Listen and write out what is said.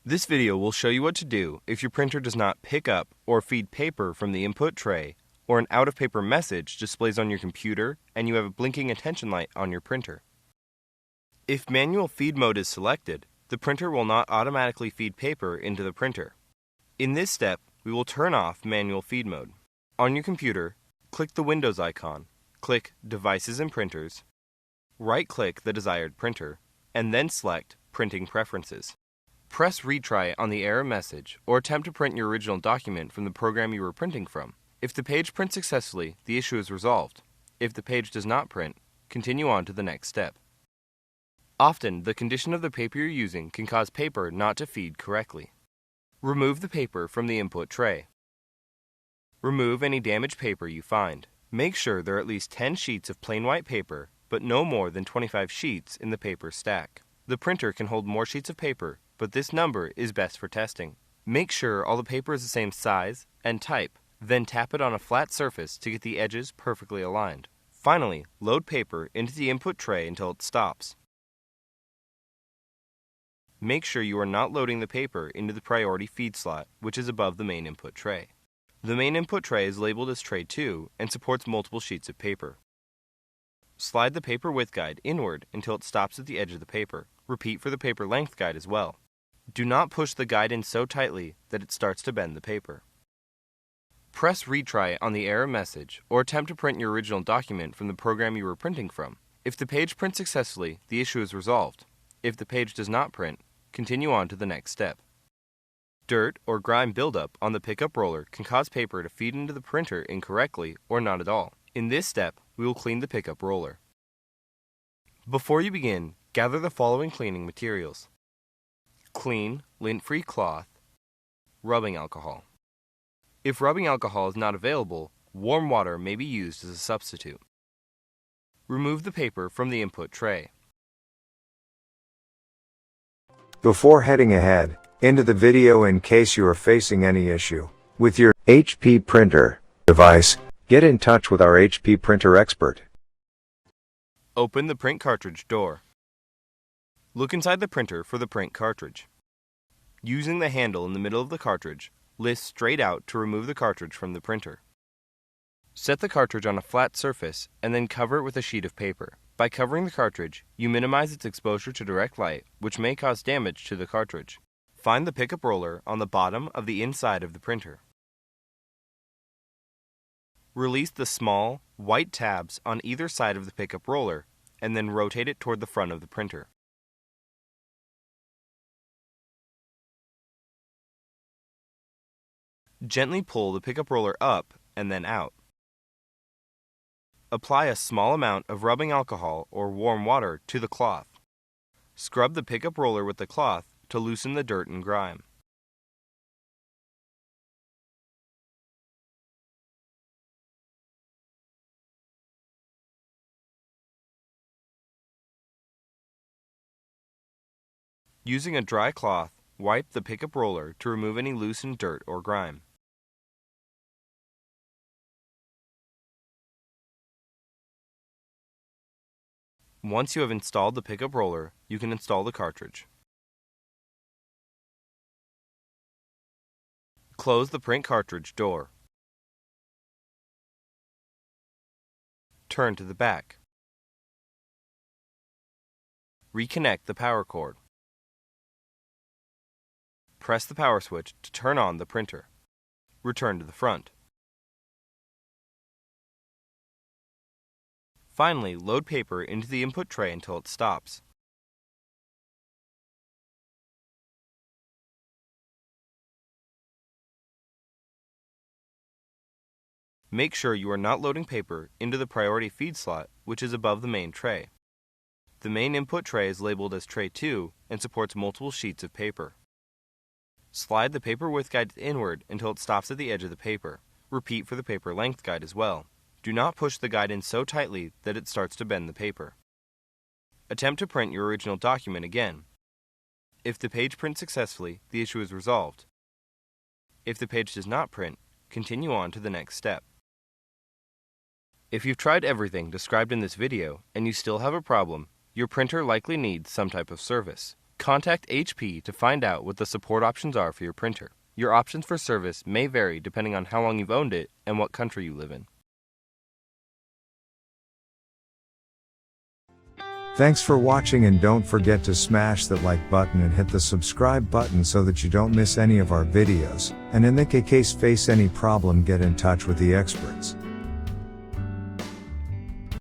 This video will show you what to do if your printer does not pick up or feed paper from the input tray, or an out-of-paper message displays on your computer and you have a blinking attention light on your printer. If manual feed mode is selected, the printer will not automatically feed paper into the printer. In this step, we will turn off manual feed mode. On your computer, click the Windows icon, click Devices and Printers, right-click the desired printer, and then select Printing Preferences. Press Retry on the error message or attempt to print your original document from the program you were printing from. If the page prints successfully, the issue is resolved. If the page does not print, continue on to the next step. Often, the condition of the paper you're using can cause paper not to feed correctly. Remove the paper from the input tray. Remove any damaged paper you find. Make sure there are at least 10 sheets of plain white paper, but no more than 25 sheets in the paper stack. The printer can hold more sheets of paper, but this number is best for testing. Make sure all the paper is the same size and type, then tap it on a flat surface to get the edges perfectly aligned. Finally, load paper into the input tray until it stops. Make sure you are not loading the paper into the priority feed slot, which is above the main input tray. The main input tray is labeled as Tray 2 and supports multiple sheets of paper. Slide the paper width guide inward until it stops at the edge of the paper. Repeat for the paper length guide as well. Do not push the guide in so tightly that it starts to bend the paper. Press Retry on the error message or attempt to print your original document from the program you were printing from. If the page prints successfully, the issue is resolved. If the page does not print, continue on to the next step. Dirt or grime buildup on the pickup roller can cause paper to feed into the printer incorrectly or not at all. In this step, we will clean the pickup roller. Before you begin, gather the following cleaning materials: clean, lint-free cloth, rubbing alcohol. If rubbing alcohol is not available, warm water may be used as a substitute. Remove the paper from the input tray. Before heading ahead into the video, in case you are facing any issue with your HP printer device, get in touch with our HP printer expert. Open the print cartridge door. Look inside the printer for the print cartridge. Using the handle in the middle of the cartridge, lift straight out to remove the cartridge from the printer. Set the cartridge on a flat surface and then cover it with a sheet of paper. By covering the cartridge, you minimize its exposure to direct light, which may cause damage to the cartridge. Find the pickup roller on the bottom of the inside of the printer. Release the small, white tabs on either side of the pickup roller and then rotate it toward the front of the printer. Gently pull the pickup roller up and then out. Apply a small amount of rubbing alcohol or warm water to the cloth. Scrub the pickup roller with the cloth to loosen the dirt and grime. Using a dry cloth, wipe the pickup roller to remove any loosened dirt or grime. Once you have installed the pickup roller, you can install the cartridge. Close the print cartridge door. Turn to the back. Reconnect the power cord. Press the power switch to turn on the printer. Return to the front. Finally, load paper into the input tray until it stops. Make sure you are not loading paper into the priority feed slot, which is above the main tray. The main input tray is labeled as Tray 2 and supports multiple sheets of paper. Slide the paper width guide inward until it stops at the edge of the paper. Repeat for the paper length guide as well. Do not push the guide in so tightly that it starts to bend the paper. Attempt to print your original document again. If the page prints successfully, the issue is resolved. If the page does not print, continue on to the next step. If you've tried everything described in this video and you still have a problem, your printer likely needs some type of service. Contact HP to find out what the support options are for your printer. Your options for service may vary depending on how long you've owned it and what country you live in. Thanks for watching, and don't forget to smash that like button and hit the subscribe button so that you don't miss any of our videos, and in the case face any problem, get in touch with the experts.